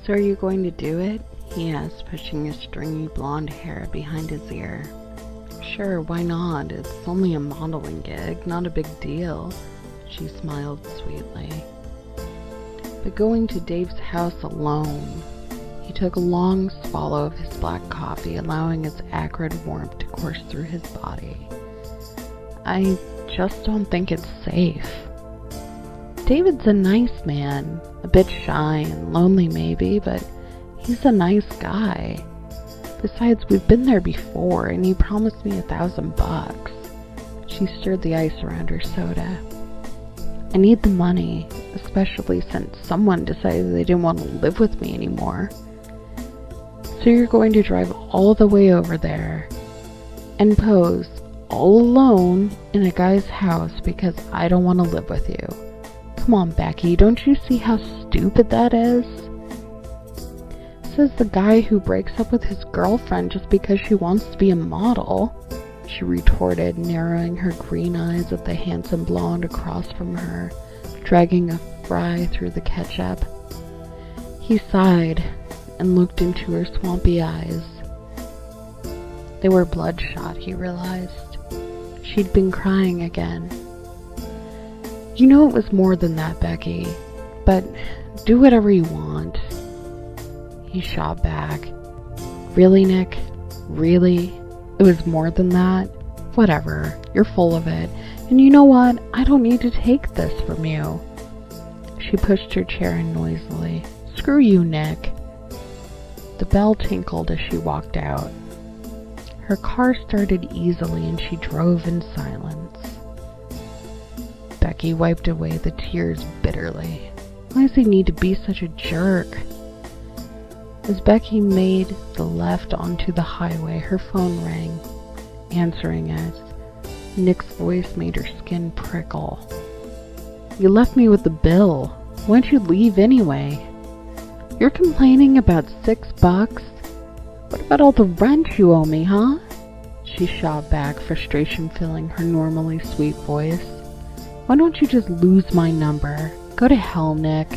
So are you going to do it? He asked, pushing his stringy blonde hair behind his ear. Sure, why not? It's only a modeling gig, not a big deal. She smiled sweetly. But going to Dave's house alone, he took a long swallow of his black coffee, allowing its acrid warmth to course through his body. I just don't think it's safe. David's a nice man, a bit shy and lonely maybe, but he's a nice guy. Besides, we've been there before, and he promised me $1,000. She stirred the ice around her soda. I need the money, especially since someone decided they didn't want to live with me anymore. So you're going to drive all the way over there and pose all alone in a guy's house because I don't want to live with you. Come on, Becky, don't you see how stupid that is? Says the guy who breaks up with his girlfriend just because she wants to be a model, she retorted, narrowing her green eyes at the handsome blonde across from her, dragging a fry through the ketchup. He sighed and looked into her swampy eyes. They were bloodshot, he realized. She'd been crying again. You know it was more than that, Becky, but do whatever you want. He shot back. Really, Nick? Really? It was more than that? Whatever. You're full of it. And you know what? I don't need to take this from you. She pushed her chair in noisily. Screw you, Nick. The bell tinkled as she walked out. Her car started easily and she drove in silence. Becky wiped away the tears bitterly. Why does he need to be such a jerk? As Becky made the left onto the highway, her phone rang. Answering it, Nick's voice made her skin prickle. You left me with the bill. Why'd you leave anyway? You're complaining about $6? What about all the rent you owe me, huh? She shot back, frustration filling her normally sweet voice. Why don't you just lose my number? Go to hell, Nick.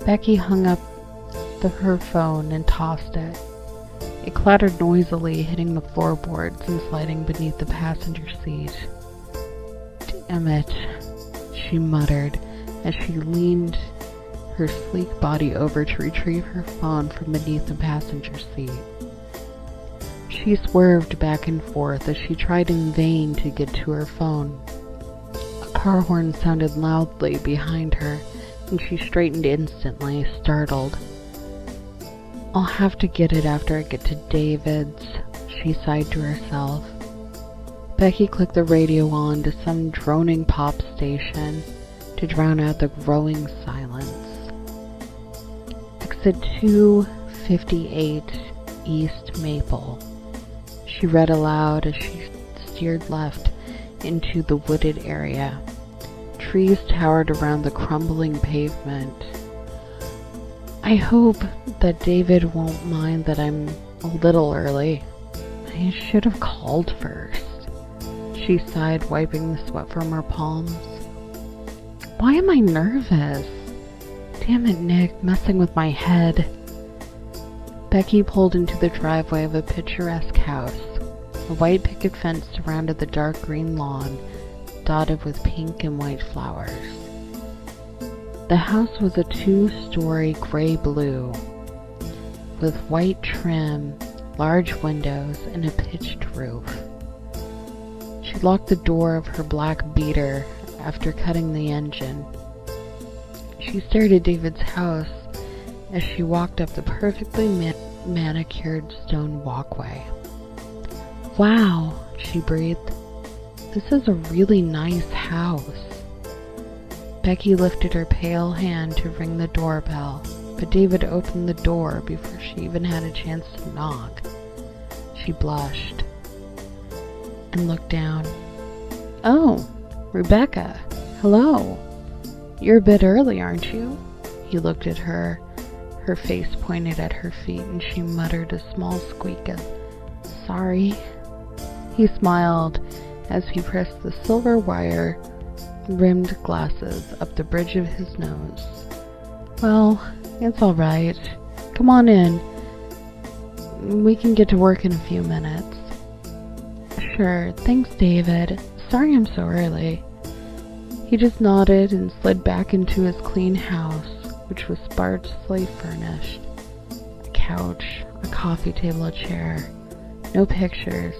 Becky hung up her phone and tossed it. It clattered noisily, hitting the floorboards and sliding beneath the passenger seat. Damn it, she muttered as she leaned her sleek body over to retrieve her phone from beneath the passenger seat. She swerved back and forth as she tried in vain to get to her phone. A car horn sounded loudly behind her, and she straightened instantly, startled. I'll have to get it after I get to David's, she sighed to herself. Becky clicked the radio on to some droning pop station to drown out the growing silence. Exit 258 East Maple, she read aloud as she steered left into the wooded area. Trees towered around the crumbling pavement. I hope that David won't mind that I'm a little early. I should have called first. She sighed, wiping the sweat from her palms. Why am I nervous? Damn it, Nick, messing with my head. Becky pulled into the driveway of a picturesque house. A white picket fence surrounded the dark green lawn, dotted with pink and white flowers. The house was a 2-story gray-blue, with white trim, large windows, and a pitched roof. She locked the door of her black beater after cutting the engine. She stared at David's house as she walked up the perfectly manicured stone walkway. Wow, she breathed. This is a really nice house. Becky lifted her pale hand to ring the doorbell, but David opened the door before she even had a chance to knock. She blushed and looked down. Oh, Rebecca, hello. You're a bit early, aren't you? He looked at her. Her face pointed at her feet, and she muttered a small squeak of, sorry. He smiled as he pressed the silver wire-rimmed glasses up the bridge of his nose. Well, It's alright. Come on in. We can get to work in a few minutes. Sure, thanks, David. Sorry I'm so early. He just nodded and slid back into his clean house, which was sparsely furnished. A couch, a coffee table, a chair. No pictures.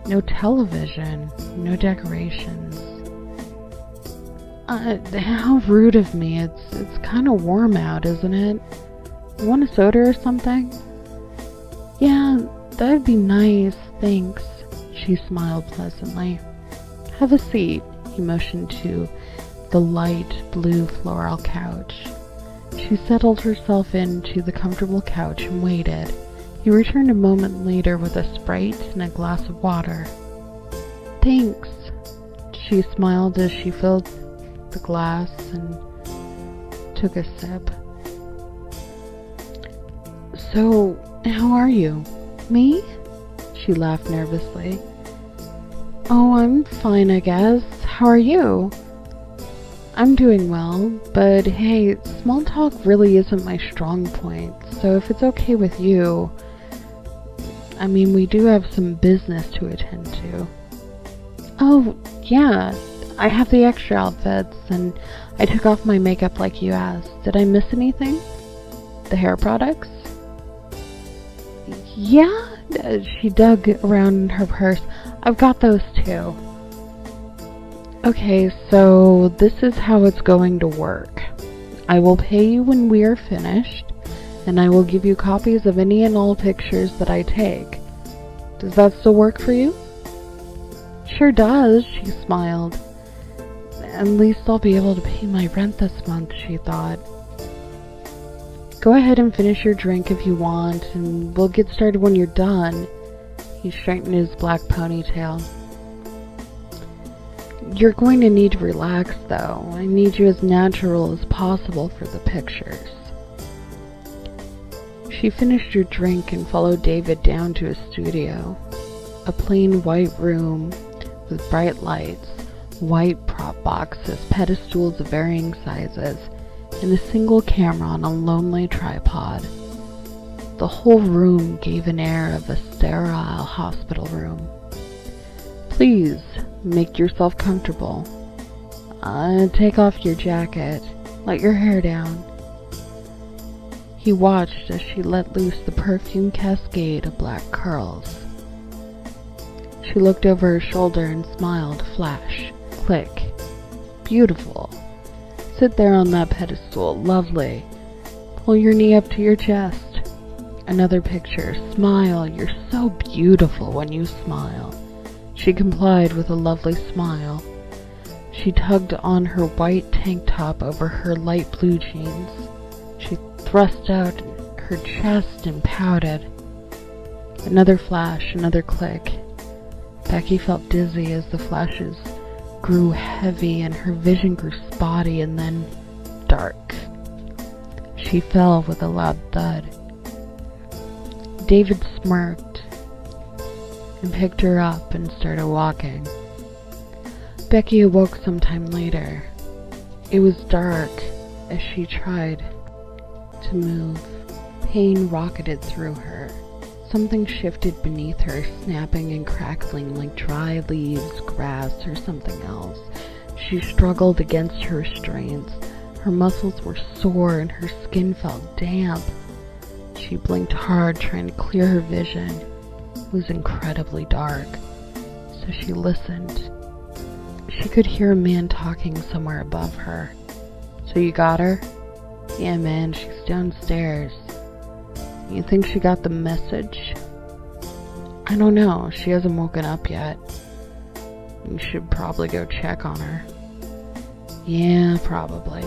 No television. No decorations. How rude of me. It's kind of warm out, isn't it? You want a soda or something? Yeah, that'd be nice, thanks. She smiled pleasantly. Have a seat. He motioned to the light blue floral couch. She settled herself into the comfortable couch and waited. He returned a moment later with a Sprite and a glass of water. Thanks. She smiled as she filled the glass and took a sip. So, how are you? Me? She laughed nervously. Oh, I'm fine, I guess. How are you? I'm doing well, but hey, small talk really isn't my strong point, so if it's okay with you, I mean, we do have some business to attend to. Oh, yeah, I have the extra outfits, and I took off my makeup like you asked. Did I miss anything? The hair products? Yeah? She dug around in her purse. I've got those too. Okay, so this is how it's going to work. I will pay you when we are finished, and I will give you copies of any and all pictures that I take. Does that still work for you? Sure does, she smiled. At least I'll be able to pay my rent this month, she thought. Go ahead and finish your drink if you want, and we'll get started when you're done. He straightened his black ponytail. You're going to need to relax, though. I need you as natural as possible for the pictures. She finished her drink and followed David down to his studio. A plain white room with bright lights, white prop boxes, pedestals of varying sizes, and a single camera on a lonely tripod. The whole room gave an air of a sterile hospital room. Please, make yourself comfortable. Take off your jacket. Let your hair down. He watched as she let loose the perfume cascade of black curls. She looked over her shoulder and smiled. Flash. Click. Beautiful. Sit there on that pedestal. Lovely. Pull your knee up to your chest. Another picture. Smile. You're so beautiful when you smile. She complied with a lovely smile. She tugged on her white tank top over her light blue jeans. She thrust out her chest and pouted. Another flash, another click. Becky felt dizzy as the flashes grew heavy and her vision grew spotty and then dark. She fell with a loud thud. David smirked and picked her up and started walking. Becky awoke sometime later. It was dark as she tried to move. Pain rocketed through her. Something shifted beneath her, snapping and crackling like dry leaves, grass, or something else. She struggled against her restraints. Her muscles were sore and her skin felt damp. She blinked hard, trying to clear her vision. It was incredibly dark, so she listened. She could hear a man talking somewhere above her. So you got her? Yeah, man, she's downstairs. You think she got the message? I don't know. She hasn't woken up yet. You should probably go check on her. Yeah, probably.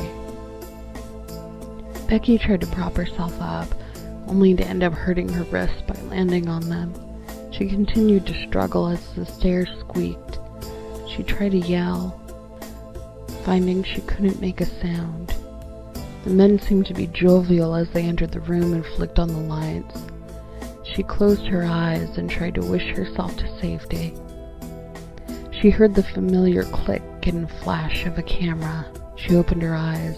Becky tried to prop herself up, only to end up hurting her wrists by landing on them. She continued to struggle as the stairs squeaked. She tried to yell, finding she couldn't make a sound. The men seemed to be jovial as they entered the room and flicked on the lights. She closed her eyes and tried to wish herself to safety. She heard the familiar click and flash of a camera. She opened her eyes.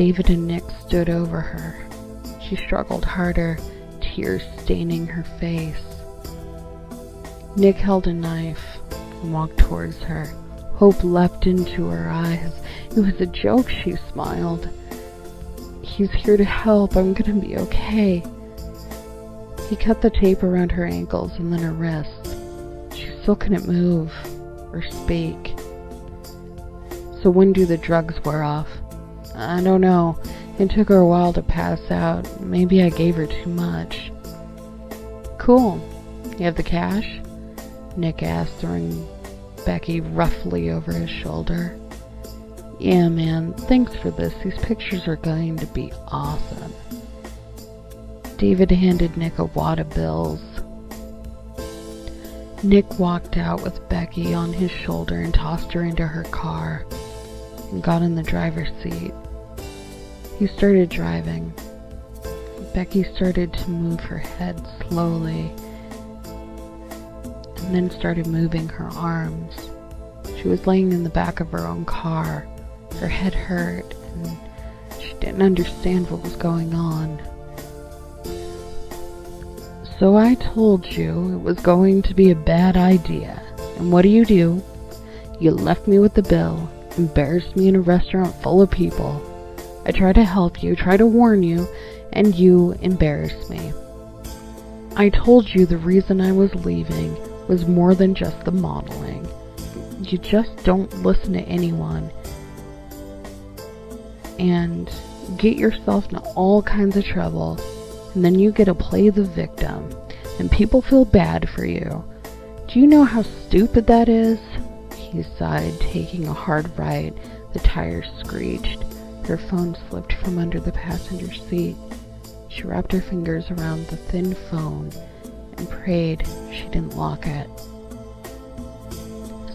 David and Nick stood over her. She struggled harder, tears staining her face. Nick held a knife and walked towards her. Hope leapt into her eyes. It was a joke, she smiled. He's here to help. I'm gonna be okay. He cut the tape around her ankles and then her wrists. She still couldn't move or speak. So when do the drugs wear off? I don't know. It took her a while to pass out. Maybe I gave her too much. Cool. You have the cash? Nick asked, throwing Becky roughly over his shoulder. Yeah, man. Thanks for this. These pictures are going to be awesome. David handed Nick a wad of bills. Nick walked out with Becky on his shoulder and tossed her into her car and got in the driver's seat. He started driving. Becky started to move her head slowly and then started moving her arms. She was laying in the back of her own car. Her head hurt and she didn't understand what was going on. So I told you it was going to be a bad idea. And what do? You left me with the bill, embarrassed me in a restaurant full of people. I tried to help you, tried to warn you, and you embarrassed me. I told you the reason I was leaving was more than just the modeling. You just don't listen to anyone and get yourself into all kinds of trouble, and then you get to play the victim, and people feel bad for you. Do you know how stupid that is? He sighed, taking a hard right. The tires screeched. Her phone slipped from under the passenger seat. She wrapped her fingers around the thin phone and prayed she didn't lock it.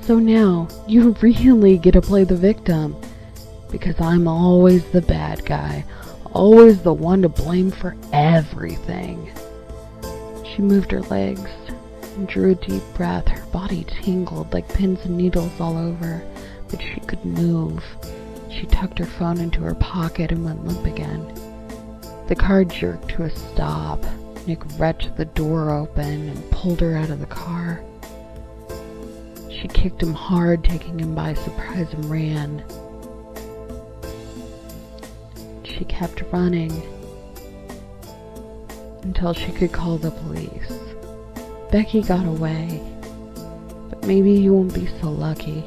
So now, you really get to play the victim, because I'm always the bad guy, always the one to blame for everything. She moved her legs and drew a deep breath. Her body tingled like pins and needles all over, but she could move. She tucked her phone into her pocket and went limp again. The car jerked to a stop. Nick wrenched the door open and pulled her out of the car. She kicked him hard, taking him by surprise, and ran. She kept running until she could call the police. Becky got away, but maybe you won't be so lucky.